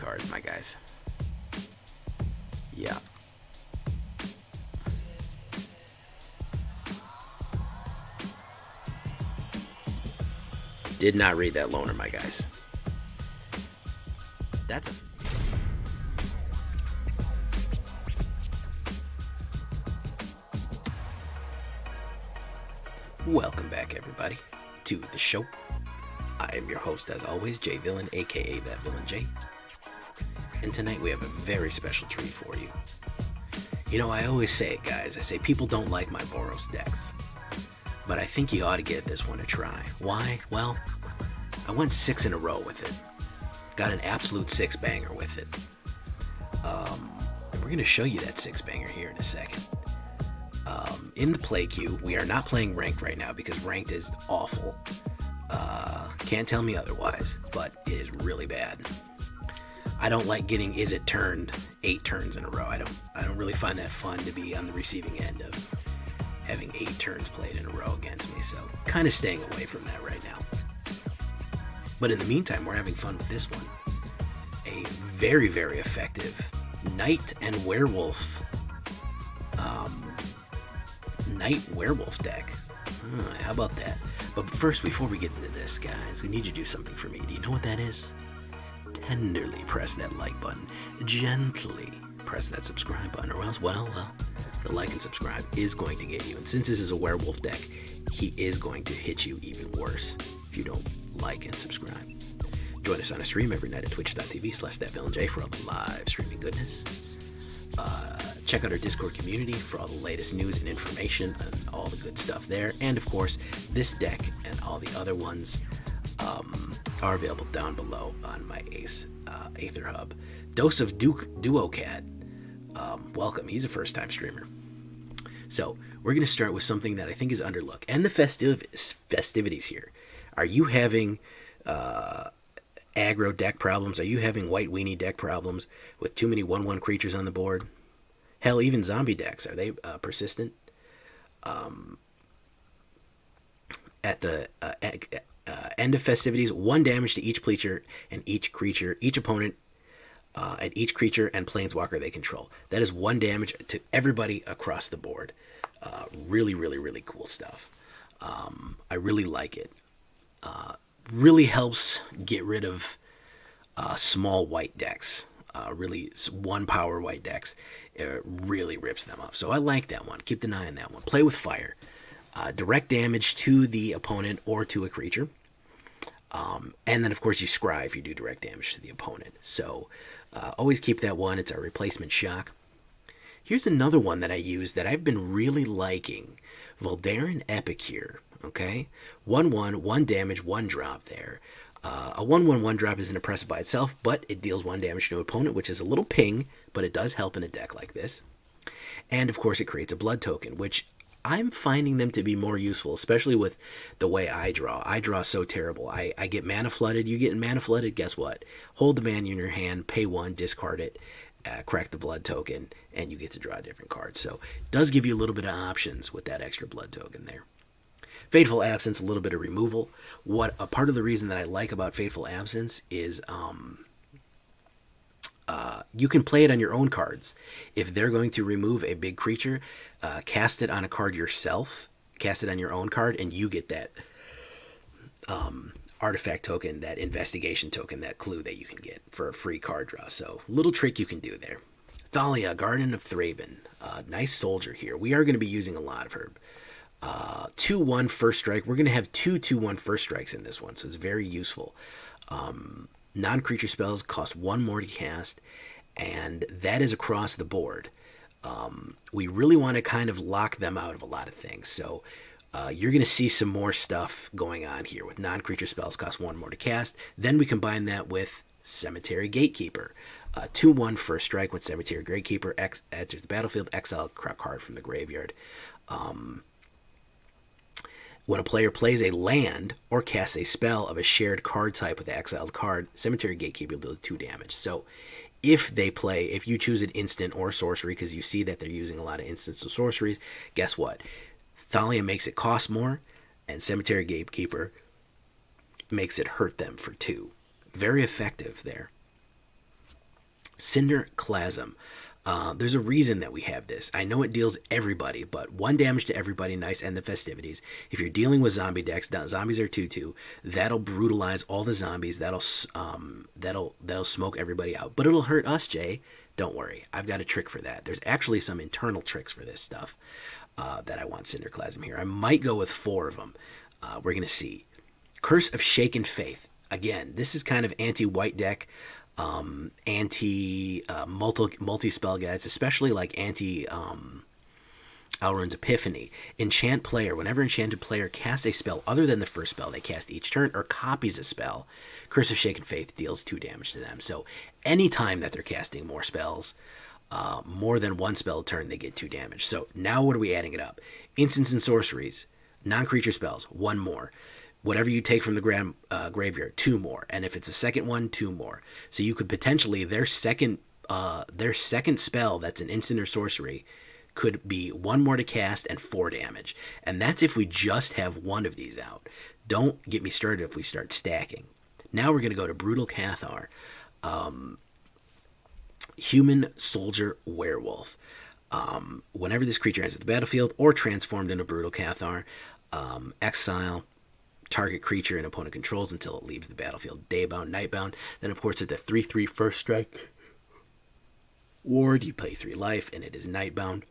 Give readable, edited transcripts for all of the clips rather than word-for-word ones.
cards, my guys. Yeah. Did not read that loner, my guys. That's a... Welcome back, everybody, to the show. I am your host, as always, Jay Villain, aka That Villain J. And tonight we have a very special treat for you. You know, I always say it, guys. I say people don't like my Boros decks. But I think you ought to give this one a try. Why? Well, I went 6 in a row with it. Got an absolute 6-banger with it. And we're going to show you that 6-banger here in a second. In the play queue, we are not playing ranked right now because ranked is awful. Can't tell me otherwise, but it is really bad. I don't like getting is it turned 8 turns in a row. I don't really find that fun to be on the receiving end of having 8 turns played in a row against me, so kind of staying away from that right now. But in the meantime, we're having fun with this one. A very, very effective Knight and Werewolf Werewolf deck. How about that? But first, before we get into this, guys, we need you to do something for me. Do you know what that is? Tenderly press that like button. Gently press that subscribe button, or else, well, the like and subscribe is going to get you. And since this is a werewolf deck, he is going to hit you even worse if you don't like and subscribe. Join us on a stream every night at twitch.tv/thatvillainj for all the live streaming goodness. Check out our Discord community for all the latest news and information and all the good stuff there. And of course, this deck and all the other ones are available down below on my AetherHub. Dose of Duocat. Welcome. He's a first-time streamer. So we're going to start with something that I think is underlooked. End the festivities here. Are you having aggro deck problems? Are you having white weenie deck problems with too many 1/1 creatures on the board? Hell, even zombie decks, are they persistent? At the end of festivities, 1 damage to each creature and each opponent, at each creature and planeswalker they control. That is 1 damage to everybody across the board. Really, really, really cool stuff. I really like it. Really helps get rid of small white decks. Really 1-power white decks. It really rips them up. So I like that one. Keep an eye on that one. Play with fire. Direct damage to the opponent or to a creature. And then, of course, you scry if you do direct damage to the opponent. So always keep that one. It's our replacement shock. Here's another one that I use that I've been really liking. Voldaren Epicure. Okay? 1/1, 1 damage, 1 drop there. A 1/1, 1 drop isn't impressive by itself, but it deals 1 damage to an opponent, which is a little ping, but it does help in a deck like this. And, of course, it creates a blood token, which I'm finding them to be more useful, especially with the way I draw. I draw so terrible. I get mana flooded. You get mana flooded, guess what? Hold the mana in your hand, pay 1, discard it, crack the blood token, and you get to draw a different card. So it does give you a little bit of options with that extra blood token there. Fateful Absence, a little bit of removal. What a part of the reason that I like about Fateful Absence is you can play it on your own cards. If they're going to remove a big creature, cast it on a card yourself, cast it on your own card, and you get that artifact token, that investigation token, that clue that you can get for a free card draw. So, little trick you can do there. Thalia, Garden of Thraben. Nice soldier here. We are going to be using a lot of her. 2/1 first strike. We're going to have 2/1 first strikes in this one, so it's very useful. Non-creature spells cost 1 more to cast, and that is across the board. We really want to kind of lock them out of a lot of things, so you're going to see some more stuff going on here with non-creature spells cost 1 more to cast. Then we combine that with Cemetery Gatekeeper. 2/1 first strike with Cemetery Gatekeeper. Enters the battlefield, exile a card from the graveyard. When a player plays a land or casts a spell of a shared card type with the exiled card, Cemetery Gatekeeper deals 2 damage. So if you choose an instant or sorcery, because you see that they're using a lot of instants or sorceries, guess what? Thalia makes it cost more, and Cemetery Gatekeeper makes it hurt them for 2. Very effective there. Cinderclasm. There's a reason that we have this. I know it deals everybody, but 1 damage to everybody, nice, End the Festivities. If you're dealing with zombie decks, zombies are 2/2. That'll brutalize all the zombies. That'll smoke everybody out. But it'll hurt us, Jay. Don't worry. I've got a trick for that. There's actually some internal tricks for this stuff that I want Cinderclasm here. I might go with 4 of them. We're gonna see. Curse of Shaken Faith. Again, this is kind of anti-white deck. Multi-spell guides, especially like Alrund's Epiphany. Enchant player. Whenever enchanted player casts a spell other than the first spell they cast each turn or copies a spell, Curse of Shaken Faith deals 2 damage to them. So anytime that they're casting more spells, more than 1 spell a turn, they get 2 damage. So now what are we adding it up? Instants and sorceries. Non-creature spells, 1 more. Whatever you take from the graveyard, 2 more. And if it's a second one, 2 more. So you could potentially, their second spell that's an instant or sorcery could be 1 more to cast and 4 damage. And that's if we just have 1 of these out. Don't get me started if we start stacking. Now we're going to go to Brutal Cathar. Human Soldier Werewolf. Whenever this creature enters the battlefield or transformed into Brutal Cathar, exile target creature and opponent controls until it leaves the battlefield. Daybound, Nightbound. Then, of course, it's a 3/3 first strike ward. You play 3 life, and it is Nightbound.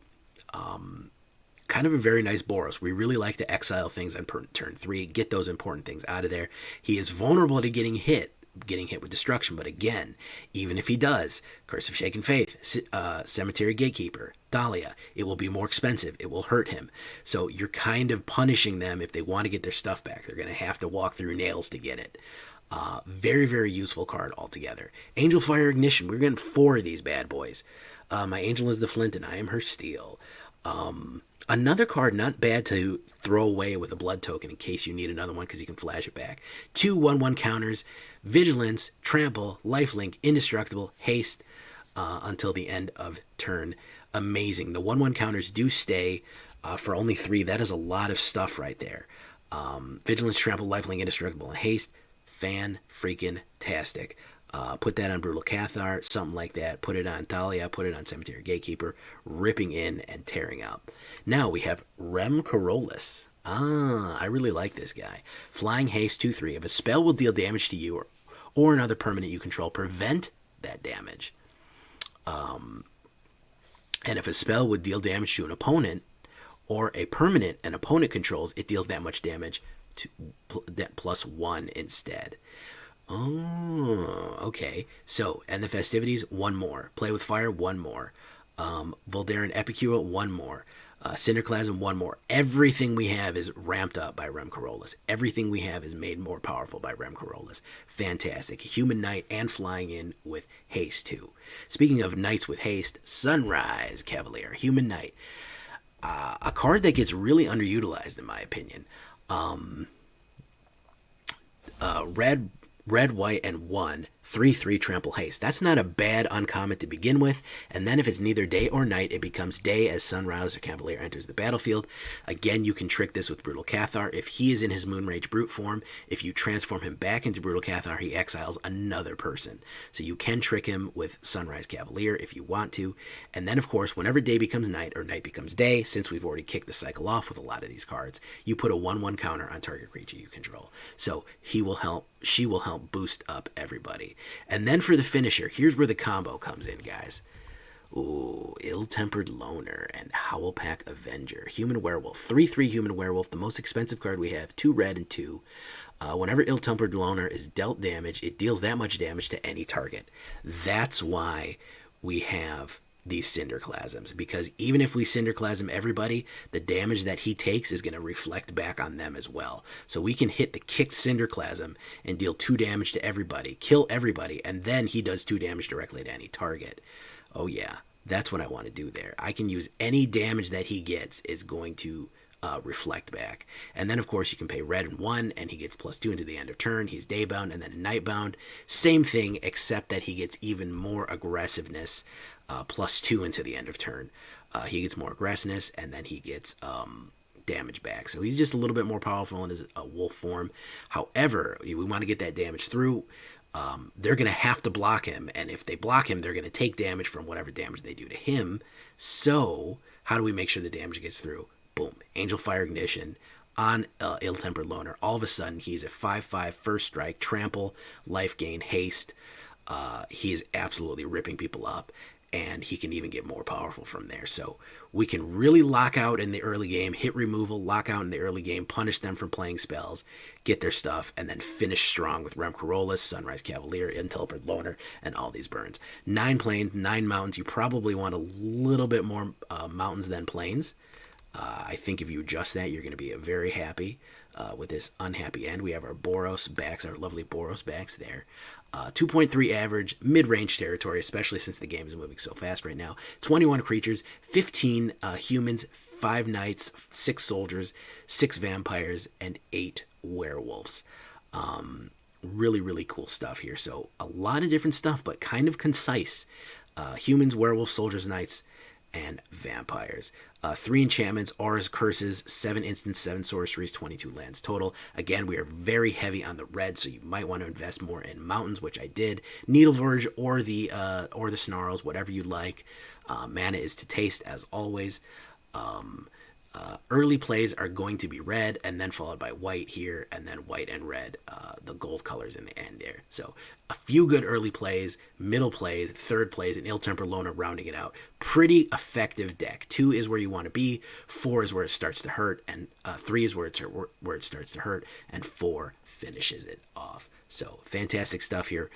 Kind of a very nice Boros. We really like to exile things on turn 3, get those important things out of there. He is vulnerable to getting hit with destruction, but again, even if he does, Curse of Shaken Faith, Cemetery Gatekeeper, Thalia, it will be more expensive. It will hurt him. So you're kind of punishing them if they want to get their stuff back. They're going to have to walk through nails to get it. Very, very useful card altogether. Angelfire Ignition. We're getting 4 of these bad boys. My angel is the flint and I am her steel. Another card not bad to throw away with a blood token in case you need another one because you can flash it back. 2 1/1 counters, Vigilance, Trample, Lifelink, Indestructible, Haste until the end of turn. Amazing. The 1/1 counters do stay for only 3. That is a lot of stuff right there. Vigilance, Trample, Lifelink, Indestructible, and Haste. Fan-freaking-tastic. Put that on Brutal Cathar, something like that. Put it on Thalia, put it on Cemetery Gatekeeper, ripping in and tearing up. Now we have Karolus. I really like this guy. Flying Haste 2/3. If a spell will deal damage to you or another permanent you control, prevent that damage. And if a spell would deal damage to an opponent or a permanent an opponent controls, it deals that much damage to that +1 instead. Oh, okay. So, End the Festivities, 1 more. Play with Fire, 1 more. Voldaren Epicure, 1 more. Cinderclasm, 1 more. Everything we have is ramped up by Karolus. Everything we have is made more powerful by Karolus. Fantastic. Human Knight and flying in with Haste, too. Speaking of Knights with Haste, Sunrise Cavalier, Human Knight. A card that gets really underutilized, in my opinion. Red, white, and 1, 3/3 Trample Haste. That's not a bad uncommon to begin with, and then if it's neither day or night, it becomes day as Sunrise Cavalier enters the battlefield. Again, you can trick this with Brutal Cathar. If he is in his Moonrage Brute form, if you transform him back into Brutal Cathar, he exiles another person. So you can trick him with Sunrise Cavalier if you want to. And then, of course, whenever day becomes night or night becomes day, since we've already kicked the cycle off with a lot of these cards, you put a 1/1 counter on target creature you control. So she will help boost up everybody. And then for the finisher, here's where the combo comes in, guys. Ooh, Ill-Tempered Loner and Howlpack Avenger. Human Werewolf. 3/3 Human Werewolf, the most expensive card we have. 2 red and 2. Whenever Ill-Tempered Loner is dealt damage, it deals that much damage to any target. That's why we have these Cinderclasms, because even if we Cinderclasm everybody, the damage that he takes is going to reflect back on them as well. So we can hit the kicked Cinderclasm and deal 2 damage to everybody, kill everybody, and then he does 2 damage directly to any target. Oh yeah, that's what I want to do there. I can use any damage that he gets is going to reflect back. And then, of course, you can pay red and 1, and he gets +2 into the end of turn. He's daybound and then nightbound. Same thing, except that he gets even more aggressiveness, +2 into the end of turn. He gets more aggressiveness, and then he gets damage back. So he's just a little bit more powerful in his wolf form. However, we want to get that damage through. they're going to have to block him. And if they block him, they're going to take damage from whatever damage they do to him. So how do we make sure the damage gets through? Boom. Angelfire Ignition on Ill-Tempered Loner. All of a sudden, he's a 5/5 first strike, trample, life gain, haste. He is absolutely ripping people up, and he can even get more powerful from there. So we can really lock out in the early game, hit removal, lock out in the early game, punish them from playing spells, get their stuff, and then finish strong with Karolus, Sunrise Cavalier, Ill-Tempered Loner, and all these burns. 9 plains, 9 mountains. You probably want a little bit more mountains than plains. I think if you adjust that, you're going to be very happy with this unhappy end. We have our Boros backs, our lovely Boros backs there. 2.3 average, mid-range territory, especially since the game is moving so fast right now. 21 creatures, 15 humans, 5 knights, 6 soldiers, 6 vampires, and 8 werewolves. Really, really cool stuff here. So a lot of different stuff, but kind of concise. Humans, werewolves, soldiers, knights, and vampires. 3 enchantments, auras, curses, 7 instants, 7 sorceries, 22 lands total. Again, we are very heavy on the red, so you might want to invest more in mountains, which I did. Needleverge or the snarls, whatever you like. Mana is to taste, as always. Early plays are going to be red, and then followed by white here, and then white and red, the gold colors in the end there. So a few good early plays, middle plays, third plays, and Ill-Tempered Loner rounding it out. Pretty effective deck. 2 is where you want to be, 4 is where it starts to hurt, and 3 is where it starts to hurt, and 4 finishes it off. So fantastic stuff here.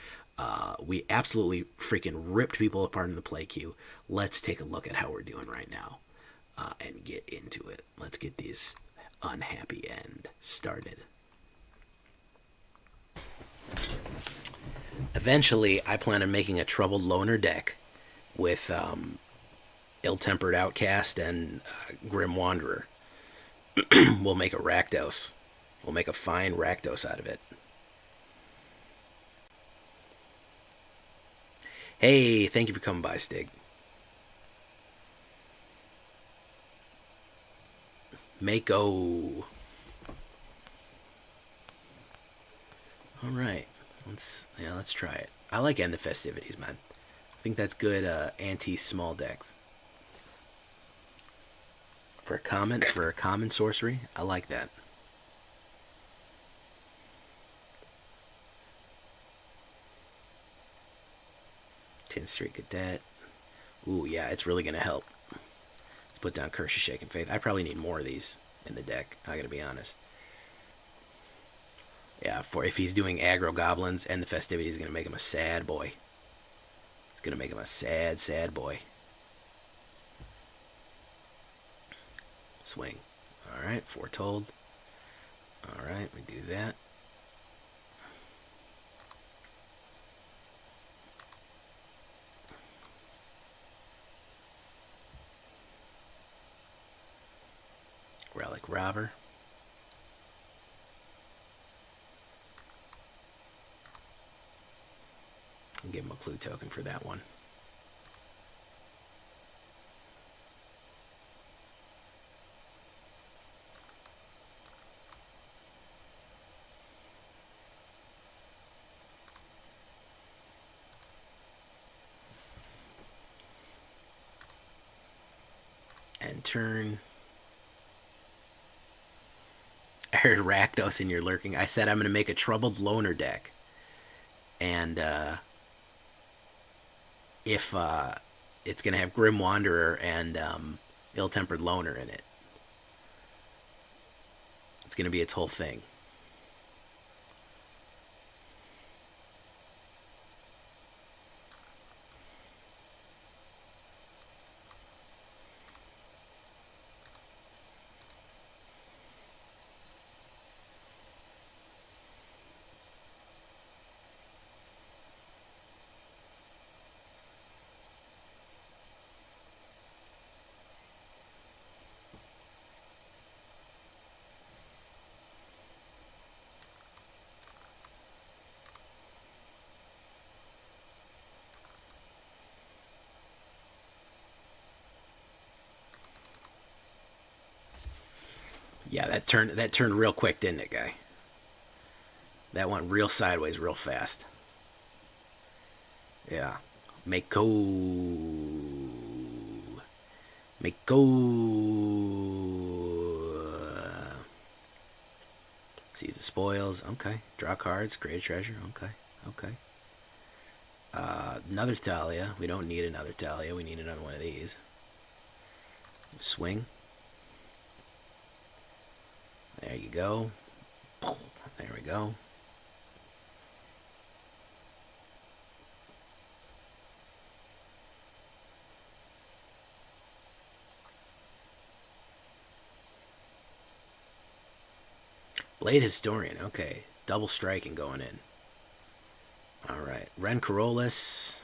We absolutely freaking ripped people apart in the play queue. Let's take a look at how we're doing right now. And get into it. Let's get this unhappy end started. Eventually, I plan on making a Troubled Loner deck with Ill-Tempered Outcast and Grim Wanderer. We'll make a Rakdos. We'll make a fine Rakdos out of it. Hey, thank you for coming by, Stig. Mako. All right, let's try it. I like End the Festivities, man. I think that's good anti-small decks. For a common sorcery, I like that. Tin Street Cadet. Ooh, yeah, it's really gonna help. Put down Curse of Shaken Faith. I probably need more of these in the deck, I gotta be honest. Yeah, for if he's doing aggro goblins, and the Festivities is gonna make him a sad boy. It's gonna make him a sad, sad boy. Swing. Alright, Foretold. Alright, we do that. Relic Robber. I'll give him a clue token for that one. And turn. I heard Rakdos in your lurking. I said I'm going to make a Troubled Loner deck. And if it's going to have Grim Wanderer and Ill-Tempered Loner in it. It's going to be its whole thing. Yeah, that turned real quick, didn't it, guy? That went real sideways real fast. Yeah. Mako. Mako. Seize the spoils. Okay. Draw cards. Create a treasure. Okay. Okay. Another Thalia. We don't need another Thalia. We need another one of these. Swing. There you go. There we go. Blade Historian. Okay. Double striking going in. Alright. Ren Karolus.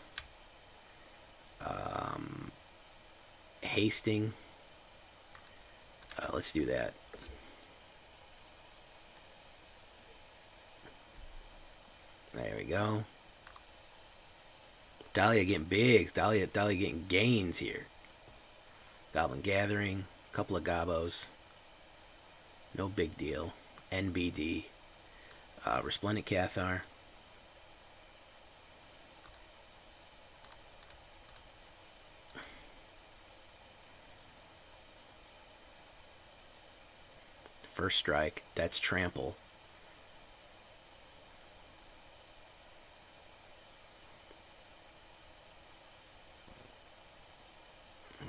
Hasting. Let's do that. There we go. Thalia getting big. Thalia getting gains here. Goblin Gathering. Couple of Gobos. No big deal. NBD. Resplendent Cathar. First strike. That's trample.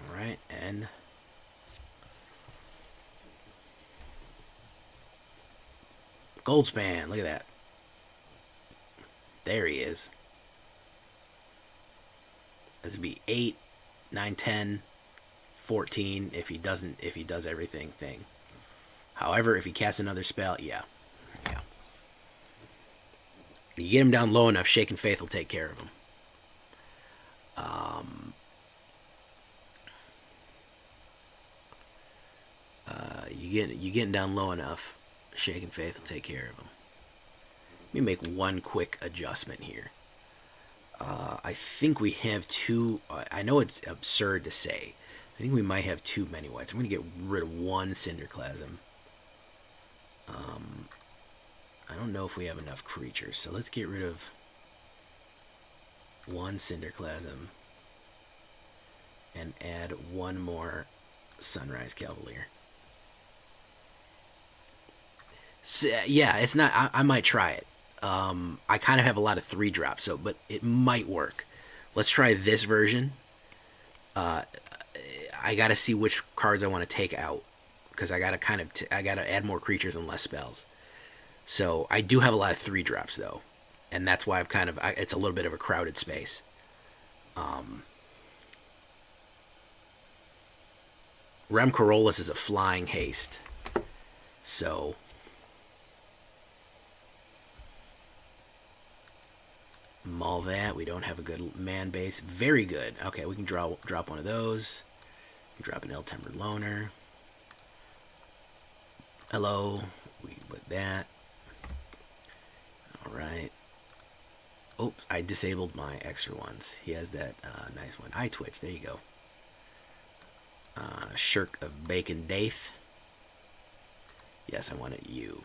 Alright, and Goldspan, look at that. There he is. This would be 8, 9, 10, 14 if he does everything thing. However, if he casts another spell, yeah. Yeah. You get him down low enough, Shaken Faith will take care of him. You getting down low enough, Shaken Faith will take care of him. Let me make one quick adjustment here. I think we have two. I know it's absurd to say. I think we might have too many whites. I'm going to get rid of one Cinderclasm. I don't know if we have enough creatures, so let's get rid of one Cinderclasm and add one more Sunrise Cavalier. So, yeah, it's not. I might try it. I kind of have a lot of 3-drops, so but it might work. Let's try this version. I gotta see which cards I want to take out because I gotta I gotta add more creatures and less spells. So I do have a lot of 3-drops though, and that's why it's a little bit of a crowded space. Rem Karolus is a flying haste, so mull that. We don't have a good man base. Very good. Okay, we can drop one of those. Drop an ill-tempered loner. Hello. We put that. Alright. Oops, I disabled my extra ones. He has that nice one. Eye Twitch. There you go. Shirk of Bacon Daith. Yes, I wanted you.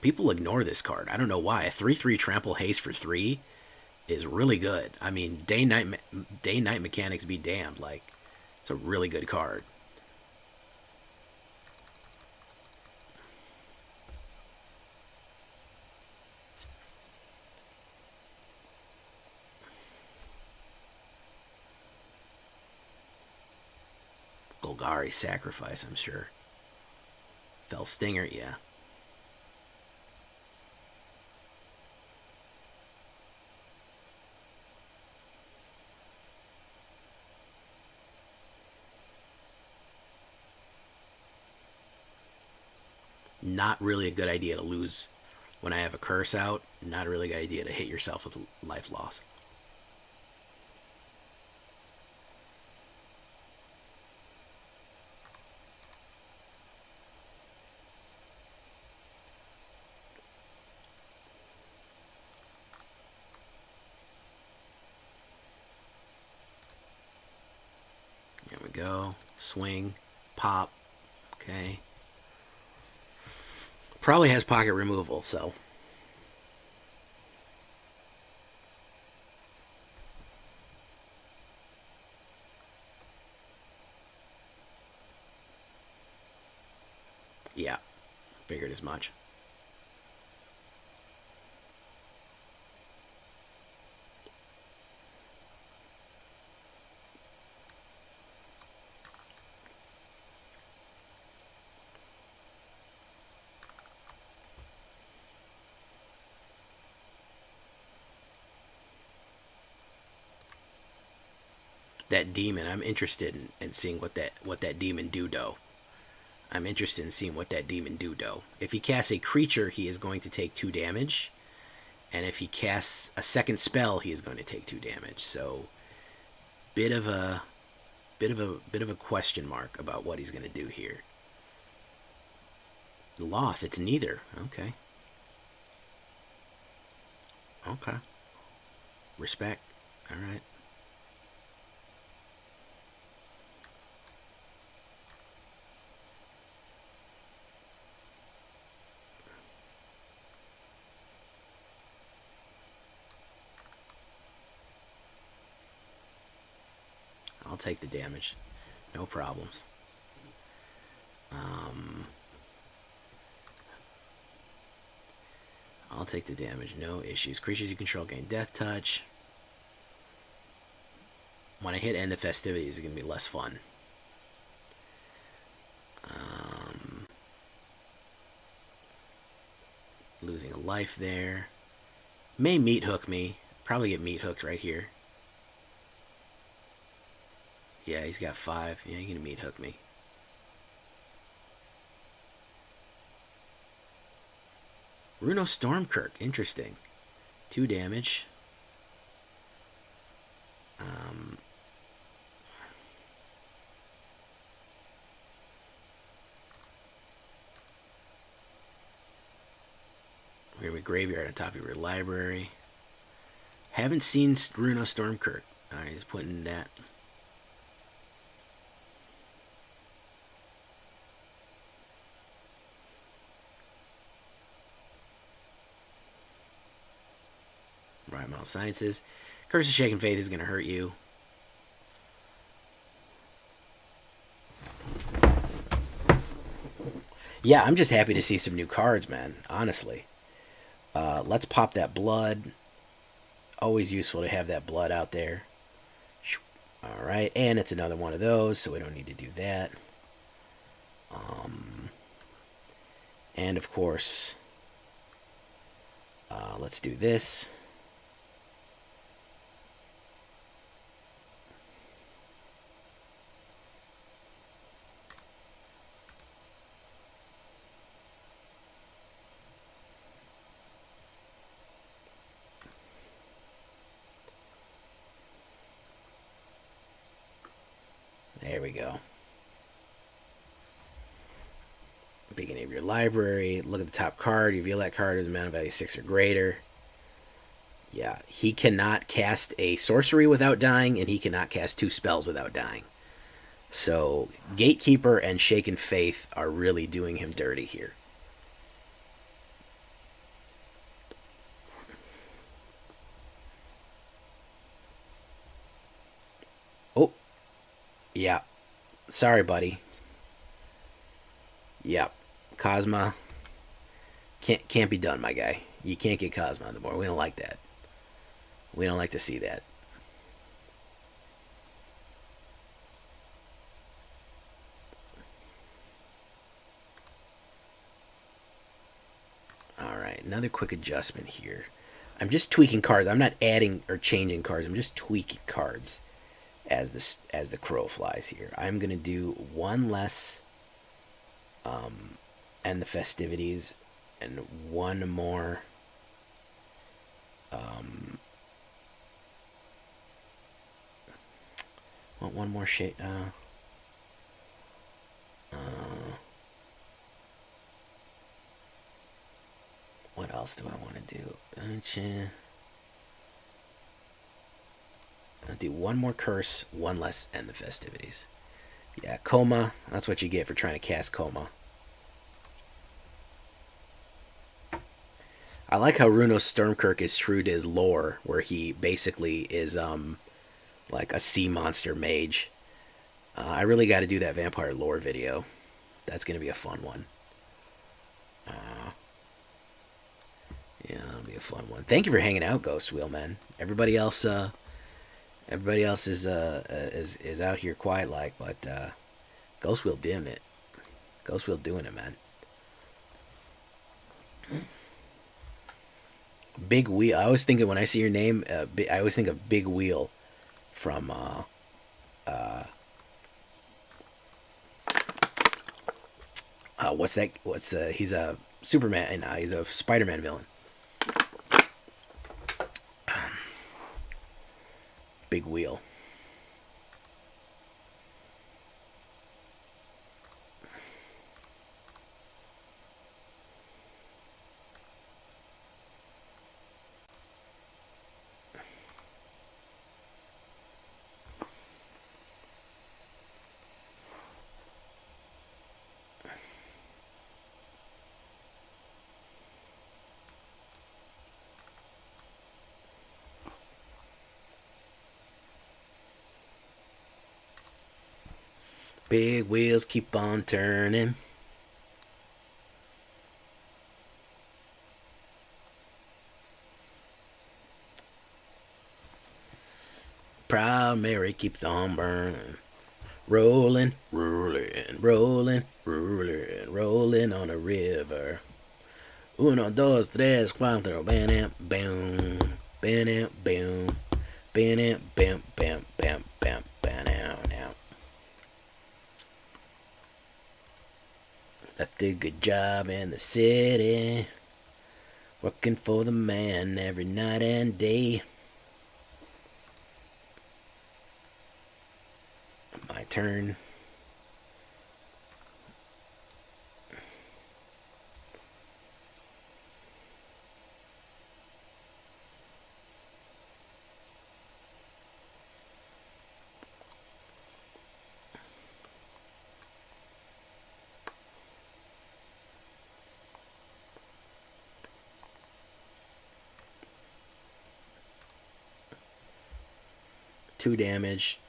People ignore this card. I don't know why. A 3/3 trample haste for 3 is really good. I mean, day-night mechanics be damned. Like, it's a really good card. Golgari Sacrifice, I'm sure. Fell Stinger, yeah. Not really a good idea to lose when I have a curse out. Not a really good idea to hit yourself with life loss. There we go. Swing. Pop. Okay. Probably has pocket removal, so Yeah, figured as much. That demon, I'm interested in seeing what that demon do, though. I'm interested in seeing what that demon do, though. If he casts a creature, he is going to take 2 damage, and if he casts a second spell, he is going to take 2 damage. So, bit of a question mark about what he's going to do here. Loth, it's neither. Okay. Okay. Respect. All right. I'll take the damage. No problems. I'll take the damage. No issues. Creatures you control gain death touch. When I hit End the Festivities, it's going to be less fun. Losing a life there. May meat hook me. Probably get meat hooked right here. Yeah, he's got 5. Yeah, he's gonna meat hook me. Runo Stormkirk, interesting. 2 damage. We're gonna be graveyard on top of your library. Haven't seen Runo Stormkirk. Alright, he's putting that. Environmental Sciences. Curse of Shaken Faith is going to hurt you. Yeah, I'm just happy to see some new cards, man. Honestly. Let's pop that blood. Always useful to have that blood out there. Alright, and it's another one of those, so we don't need to do that. And of course, let's do this. There we go. Beginning of your library. Look at the top card. You reveal that card as a mana value 6 or greater. Yeah, he cannot cast a sorcery without dying, and he cannot cast 2 spells without dying. So, Gatekeeper and Shaken Faith are really doing him dirty here. Oh, yeah. Sorry, buddy. Yep. Cosma can't be done, my guy. You can't get Cosma on the board. We don't like that. We don't like to see that. Alright, another quick adjustment here. I'm just tweaking cards. I'm not adding or changing cards. I'm just tweaking cards as the crow flies here. I'm gonna do 1 less End the Festivities and 1 more want 1 more shade what else do I want to do? I'll do 1 more curse, 1 less End the Festivities. Yeah, Coma. That's what you get for trying to cast Coma. I like how Runo Stormkirk is true to his lore, where he basically is like a sea monster mage. I really got to do that vampire lore video. That's going to be a fun one. Yeah, that'll be a fun one. Thank you for hanging out, Ghost Wheel, man. Everybody else is out here quiet like, but Ghost Wheel doing it. Ghost Wheel doing it, man. Big Wheel. I always think of, when I see your name, I always think of Big Wheel from what's that? He's a Superman. He's a Spider-Man villain. Big Wheel. Big wheels keep on turning. Proud Mary keeps on burning. Rolling, rolling, rolling, rolling, rolling on a river. Uno, dos, tres, cuatro, bam, bam, bam, bam, bam, bam, bam, bam, bam, bam, now. Left a good job in the city, working for the man every night and day. My turn. Two damage.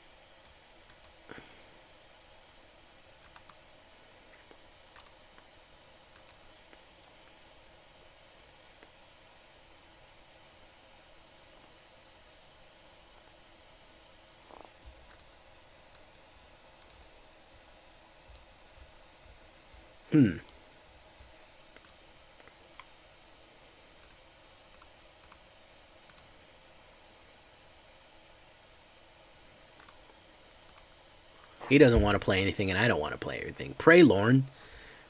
He doesn't want to play anything, and I don't want to play anything. Pray, Lorne.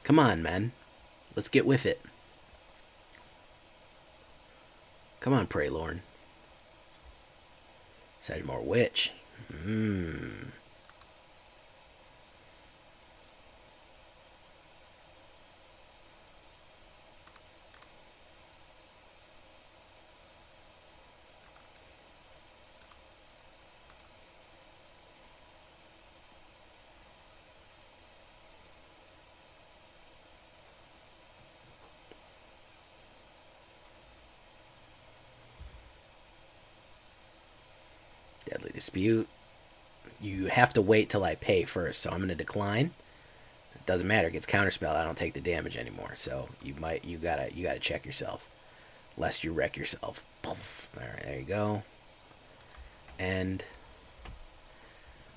Come on, man. Let's get with it. Come on, Pray, Lorne. Sedgemore Witch. Deadly Dispute. You have to wait till I pay first, so I'm going to decline. It doesn't matter. It gets counterspell. I don't take the damage anymore. So you gotta check yourself, lest you wreck yourself. Poof. All right, there you go. And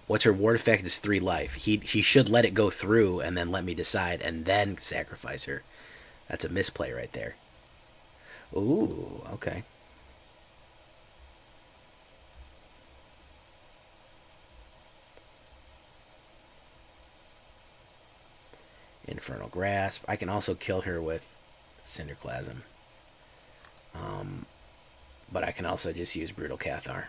what's her ward effect is 3 life. He should let it go through and then let me decide and then sacrifice her. That's a misplay right there. Ooh, okay. Infernal Grasp. I can also kill her with Cinderclasm. But I can also just use Brutal Cathar.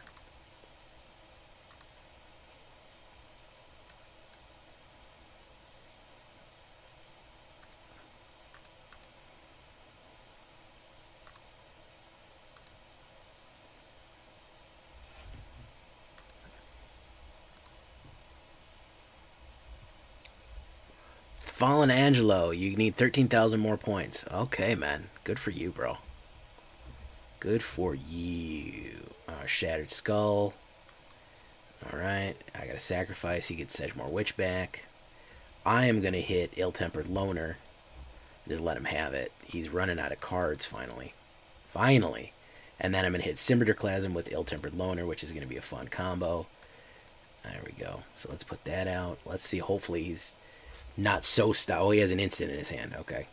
Fallen Angelo, you need 13,000 more points. Okay, man. Good for you, bro. Good for you. Shattered Skull. Alright. I gotta sacrifice. He gets Sedgemore Witch back. I am gonna hit Ill-Tempered Loner Just let him have it. He's running out of cards finally. Finally. And then I'm going to hit Cinderclasm with Ill-Tempered Loner, which is going to be a fun combo. There we go. So let's put that out. Let's see. Hopefully he's not so stuck. Oh, he has an instant in his hand. Okay.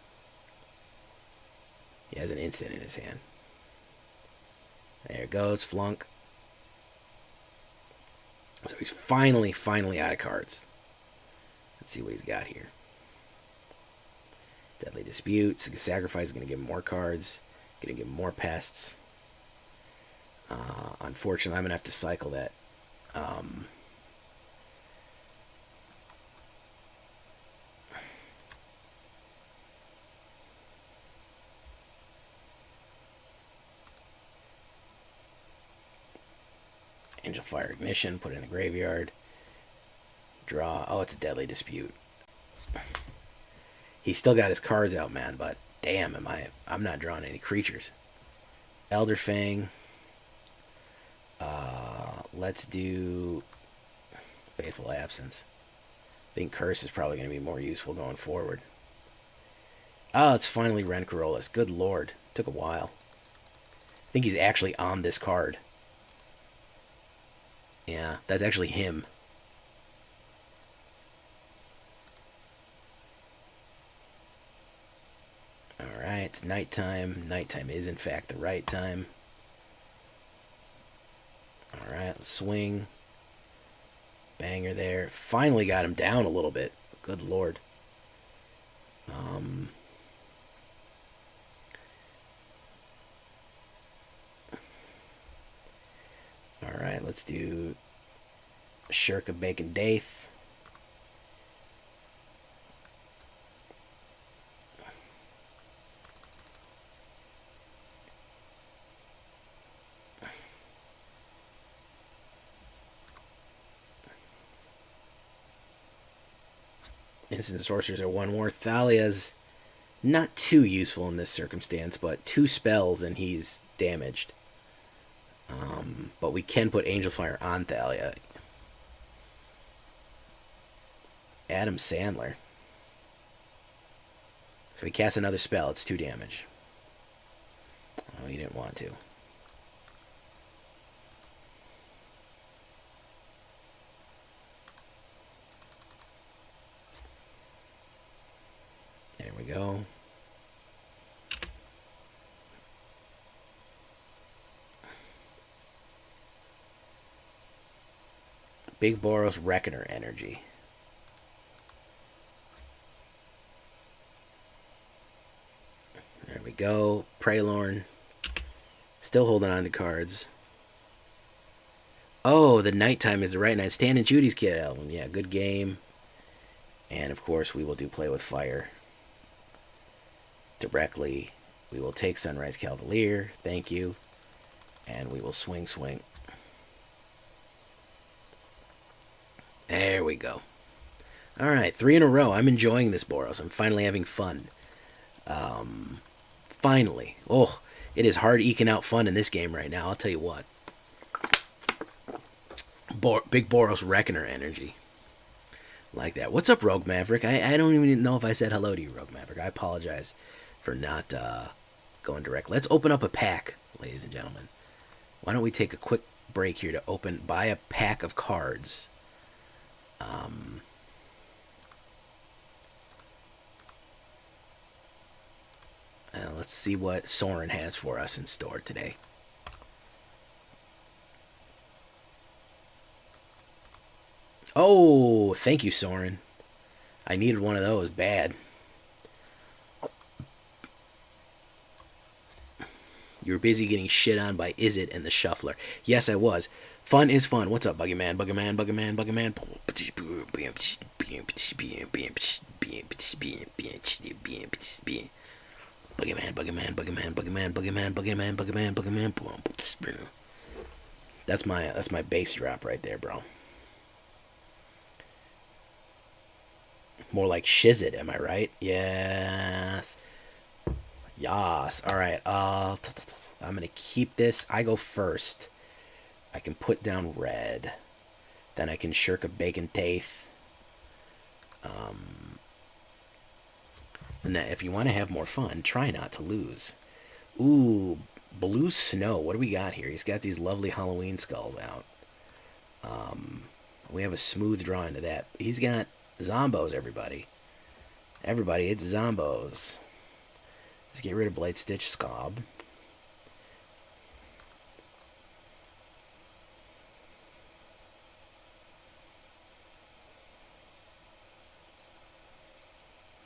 He has an instant in his hand. There it goes. Flunk. So he's finally out of cards. Let's see what he's got here. Deadly Dispute. Sacrifice is going to give him more cards. Going to give him more pests. Unfortunately, I'm going to have to cycle that. Angelfire Ignition, put it in the graveyard. Draw. Oh, it's a Deadly Dispute. He's still got his cards out, man, but damn, I'm not drawing any creatures. Elder Fang. Let's do Fateful Absence. I think Curse is probably going to be more useful going forward. Oh, it's finally Ren Karolus. Good lord. Took a while. I think he's actually on this card. Yeah, that's actually him. Alright, it's nighttime. Nighttime is, in fact, the right time. Alright, let's swing. Banger there. Finally got him down a little bit. Good lord. Alright, let's do Shirka Bacon Daith. Instant sorcerers are one more. Thalia's not too useful in this circumstance, but 2 spells and he's damaged. But we can put Angelfire on Thalia. Adam Sandler. So he casts another spell. It's 2 damage. Oh, he didn't want to. There we go. Big Boros Reckoner energy. There we go. Praylorn. Still holding on to cards. Oh, the nighttime is the right night. Stan and Judy's Kid album. Yeah, good game. And of course, we will do Play with Fire. Directly. We will take Sunrise Cavalier. Thank you. And we will swing. There we go. Alright, 3 in a row. I'm enjoying this, Boros. I'm finally having fun. Finally. Oh, it is hard eking out fun in this game right now, I'll tell you what. Big Boros Reckoner energy. Like that. What's up, Rogue Maverick? I don't even know if I said hello to you, Rogue Maverick. I apologize for not going direct. Let's open up a pack, ladies and gentlemen. Why don't we take a quick break here to buy a pack of cards. Let's see what Soren has for us in store today. Oh, thank you, Soren. I needed one of those bad. You were busy getting shit on by Izzet and the Shuffler. Yes, I was. Fun is fun. What's up, Buggy Man? Buggy Man. That's my bass drop right there, bro. More like Shizit, am I right? Yes. Yas. Alright, I'm gonna keep this. I go first. I can put down red. Then I can shirk a Bacon Taith. And if you want to have more fun, try not to lose. Ooh, blue snow. What do we got here? He's got these lovely Halloween skulls out. We have a smooth draw into that. He's got zombos, everybody. Everybody, it's zombos. Let's get rid of Blight Stitch Scob.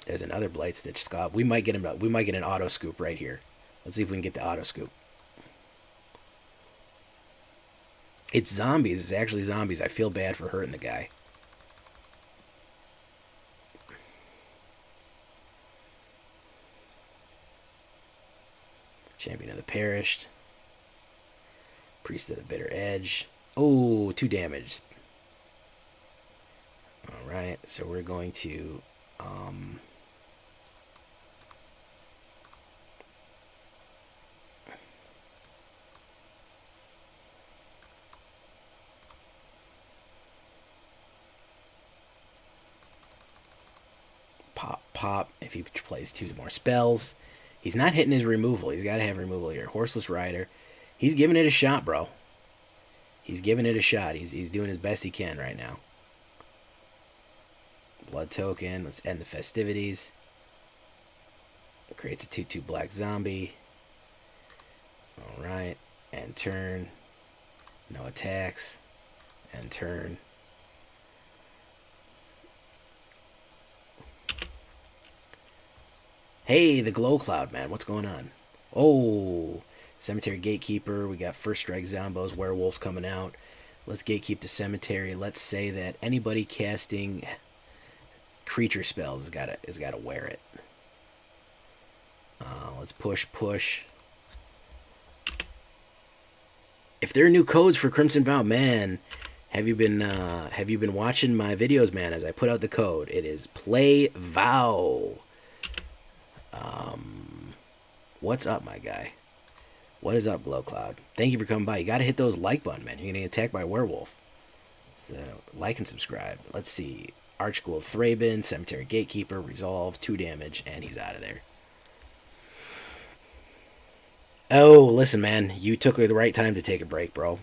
There's another Blight Stitch Scob. We might get him. We might get an auto scoop right here. Let's see if we can get the auto scoop. It's zombies. It's actually zombies. I feel bad for hurting the guy. Champion of the Perished. Priest of the Bitter Edge. Oh, 2 damage. Alright, so we're going to... pop if he plays 2 more spells. He's not hitting his removal. He's got to have removal here. Horseless Rider. He's giving it a shot, bro. He's giving it a shot. He's doing his best he can right now. Blood token. Let's end the festivities. It creates a 2/2 black zombie. Alright. End turn. No attacks. End turn. Hey, the Glow Cloud, man. What's going on? Oh, Cemetery Gatekeeper. We got First Strike Zombos. Werewolves coming out. Let's gatekeep the cemetery. Let's say that anybody casting creature spells has got to wear it. Let's push. If there are new codes for Crimson Vow, man, have you been watching my videos, man? As I put out the code, it is Play Vow. What's up, my guy? What is up, Glow Cloud? Thank you for coming by. You got to hit those like button, man. You're going to get attacked by a werewolf. So, like and subscribe. Let's see. Archghoul Thraben, Cemetery Gatekeeper, Resolve, 2 damage, and he's out of there. Oh, listen, man. You took the right time to take a break, bro.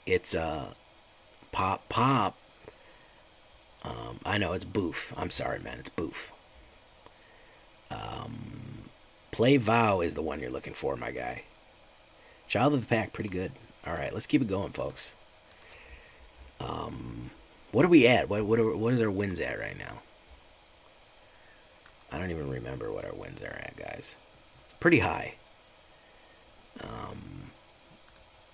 It's, pop. I know, it's Boof. I'm sorry, man. It's Boof. Play Vow is the one you're looking for, my guy. Child of the Pack, pretty good. Alright, let's keep it going, folks. What are we at? What is our wins at right now? I don't even remember what our wins are at, guys. It's pretty high.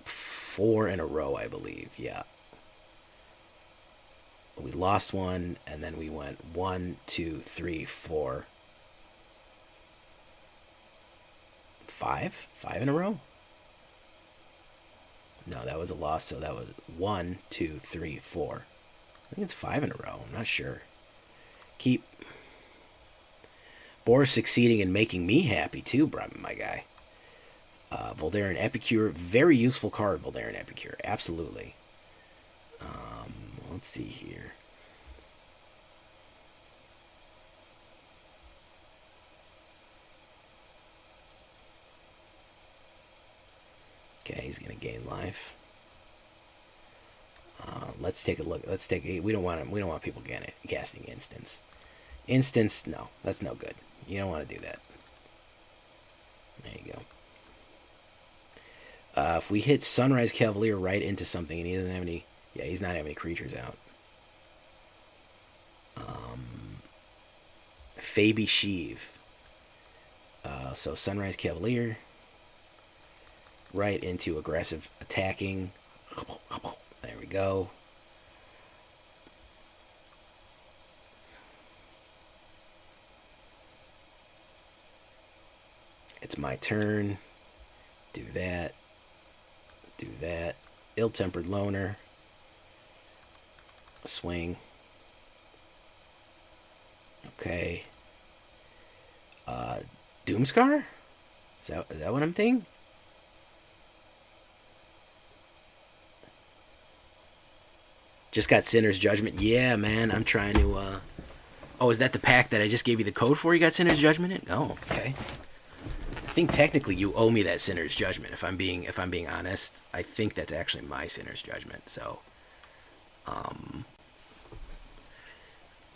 4 in a row, I believe. Yeah. We lost one, and then we went 1, 2, 3, 4, 5? 5 in a row? No, that was a loss, so that was 1, 2, 3, 4. I think it's 5 in a row. I'm not sure. Keep Boros succeeding in making me happy too, my guy. Voldaren Epicure, very useful card, Voldaren Epicure, absolutely. Let's see here. Okay, he's gonna gain life. Let's take a look. We don't want people casting instants. Instants, no, that's no good. You don't want to do that. There you go. If we hit Sunrise Cavalier right into something and he doesn't have any, yeah, he's not having any creatures out. Fabi Sheev. So Sunrise Cavalier right into aggressive attacking. There we go. It's my turn. Do that. Do that. Ill-tempered loner. Swing. Okay. Doomscar? Is that what I'm thinking? Just got Sinner's Judgment. Yeah, man. I'm trying to Oh, is that the pack that I just gave you the code for? You got Sinner's Judgment in? Oh, okay. I think technically you owe me that Sinner's Judgment. If I'm being honest, I think that's actually my Sinner's Judgment. So,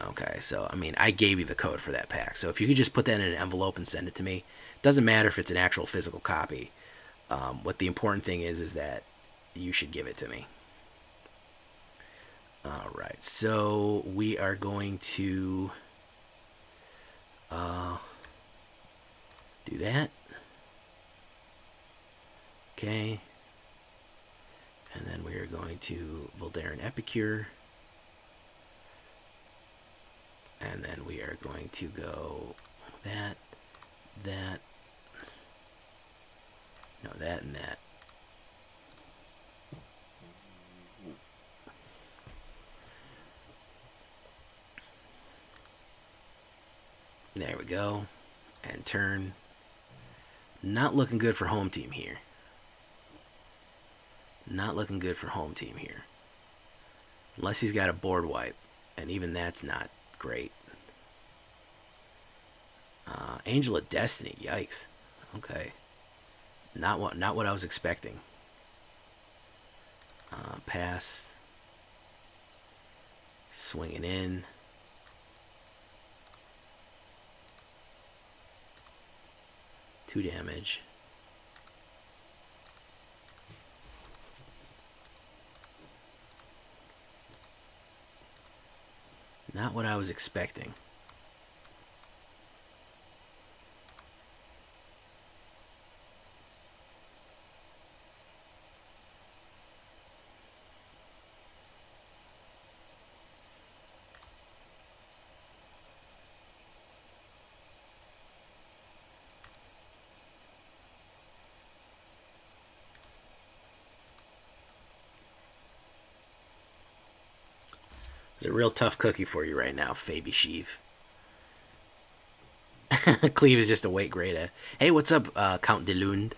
okay. So I mean, I gave you the code for that pack. So if you could just put that in an envelope and send it to me, doesn't matter if it's an actual physical copy. What the important thing is that you should give it to me. All right. So we are going to do that. Okay. And then we are going to Voldaren Epicure. And then we are going to go that, no, that and that. There we go. And turn. Not looking good for home team here. Not looking good for home team here. Unless he's got a board wipe. And even that's not great. Angel of Destiny. Yikes. Okay. Not what I was expecting. Pass. Swinging in. Two damage. Not what I was expecting. It's a real tough cookie for you right now, Fabi Sheev. Cleve is just a weight grade. Hey, what's up, Count de Lund?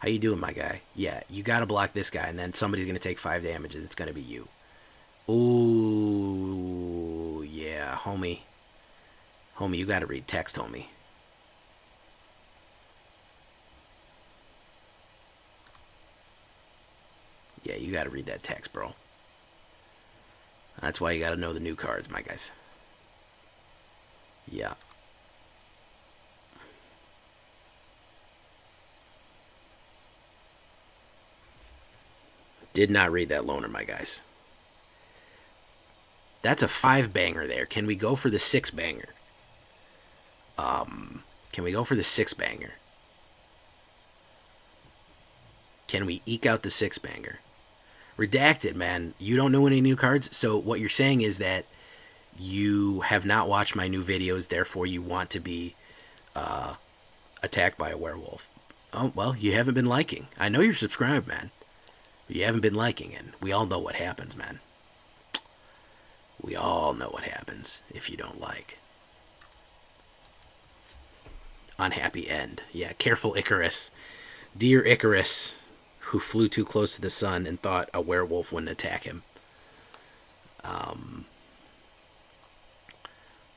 How you doing, my guy? Yeah, you gotta block this guy, and then somebody's gonna take 5 damage, and it's gonna be you. Ooh, yeah, homie. Homie, you gotta read text, homie. Yeah, you gotta read that text, bro. That's why you gotta know the new cards, my guys. Yeah. Did not read that loner, my guys. That's a 5-banger there. Can we go for the 6-banger? Can we go for the 6-banger? Can we eke out the 6-banger? Redacted, man. You don't know any new cards? So what you're saying is that you have not watched my new videos, therefore you want to be attacked by a werewolf. Oh, well, you haven't been liking. I know you're subscribed, man. But you haven't been liking, and we all know what happens, man. We all know what happens if you don't like. Unhappy end. Yeah, careful Icarus. Dear Icarus, who flew too close to the sun and thought a werewolf wouldn't attack him. The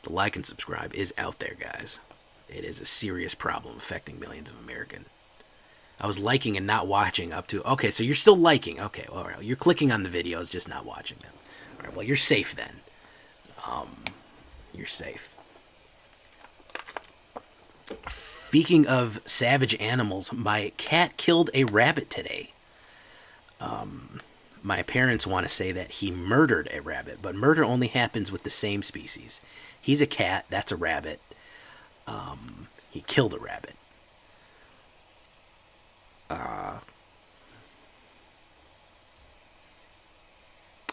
like and subscribe is out there, guys. It is a serious problem affecting millions of Americans. I was liking and not watching up to... Okay, so you're still liking. Okay, all right. You're clicking on the videos, just not watching them. All right, well, you're safe then. You're safe. Speaking of savage animals, my cat killed a rabbit today. My parents want to say that he murdered a rabbit, but murder only happens with the same species. He's a cat, that's a rabbit. He killed a rabbit.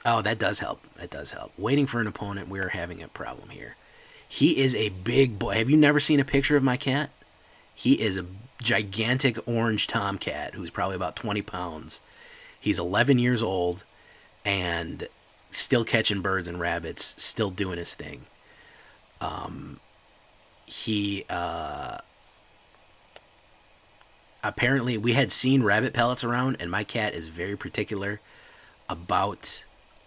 Oh, that does help. That does help. Waiting for an opponent, we're having a problem here. He is a big boy. Have you never seen a picture of my cat? He is a gigantic orange tomcat who's probably about 20 pounds. He's 11 years old and still catching birds and rabbits, still doing his thing. Apparently, we had seen rabbit pellets around, and my cat is very particular about...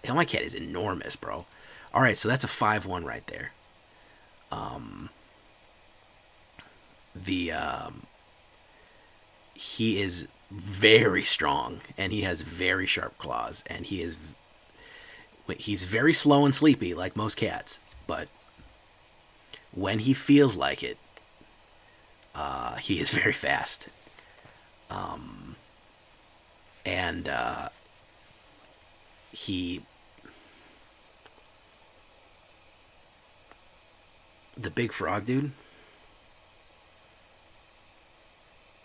My cat is enormous, bro. All right, so that's a 5-1 right there. The He is very strong, and he has very sharp claws, and he's very slow and sleepy like most cats, but when he feels like it, he is very fast. And he the big frog dude.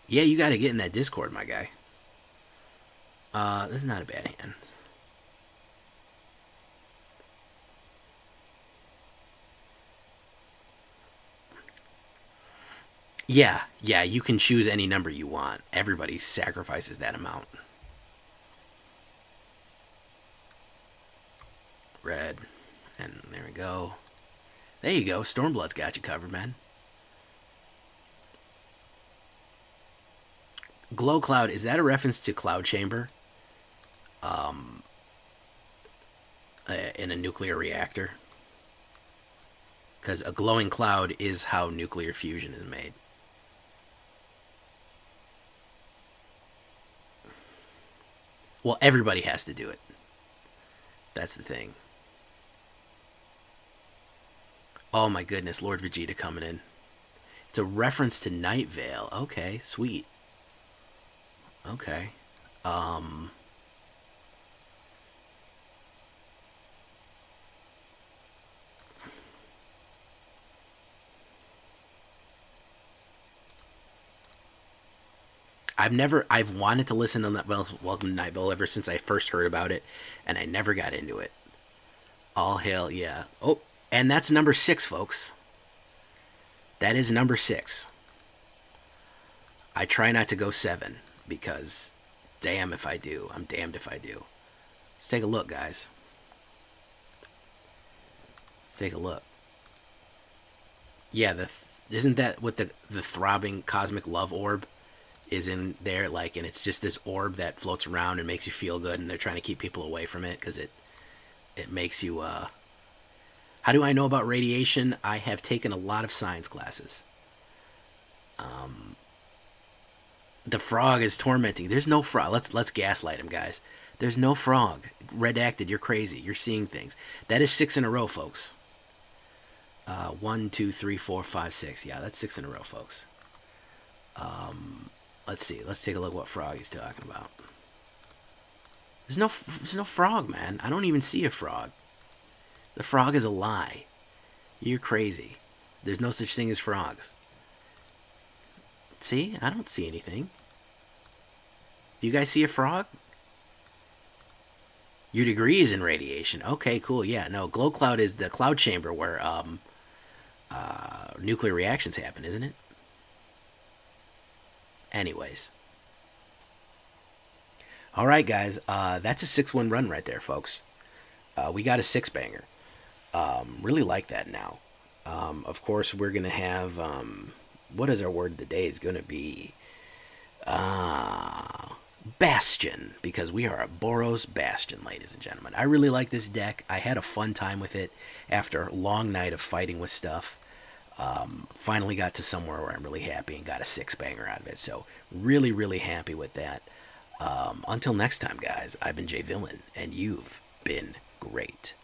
Yeah, you got to get in that Discord, my guy. This is not a bad hand. Yeah, you can choose any number you want. Everybody sacrifices that amount. Red. And there we go. There you go. Stormblood's got you covered, man. Glow Cloud, is that a reference to Cloud Chamber? In a nuclear reactor? Because a glowing cloud is how nuclear fusion is made. Well, everybody has to do it. That's the thing. Oh my goodness, Lord Vegeta coming in. It's a reference to Night Vale. Okay, sweet. Okay. I've wanted to listen to that Welcome to Night Vale ever since I first heard about it, and I never got into it. All hail, yeah. Oh, and that's number 6, folks. That is number 6. I try not to go 7, because damn if I do. I'm damned if I do. Let's take a look, guys. Let's take a look. Yeah, isn't that what the throbbing cosmic love orb is in there? Like, and it's just this orb that floats around and makes you feel good, and they're trying to keep people away from it because it makes you. How do I know about radiation? I have taken a lot of science classes. The frog is tormenting. There's no frog. Let's gaslight him, guys. There's no frog. Redacted, you're crazy. You're seeing things. That is 6 in a row, folks. 1, 2, 3, 4, 5, 6. Yeah, that's 6 in a row, folks. Let's see. Let's take a look what frog he's talking about. There's no frog, man. I don't even see a frog. The frog is a lie. You're crazy. There's no such thing as frogs. See? I don't see anything. Do you guys see a frog? Your degree is in radiation. Okay, cool. Yeah, no, glow cloud is the cloud chamber where nuclear reactions happen, isn't it? Anyways. All right, guys. That's a 6-1 run right there, folks. We got a 6-banger. Really like that now. Of course, we're going to have... what is our word of the day? Is going to be... Bastion. Because we are a Boros Bastion, ladies and gentlemen. I really like this deck. I had a fun time with it after a long night of fighting with stuff. Finally got to somewhere where I'm really happy and got a 6-banger out of it. So really, really happy with that. Until next time, guys, I've been Jay Villain, and you've been great.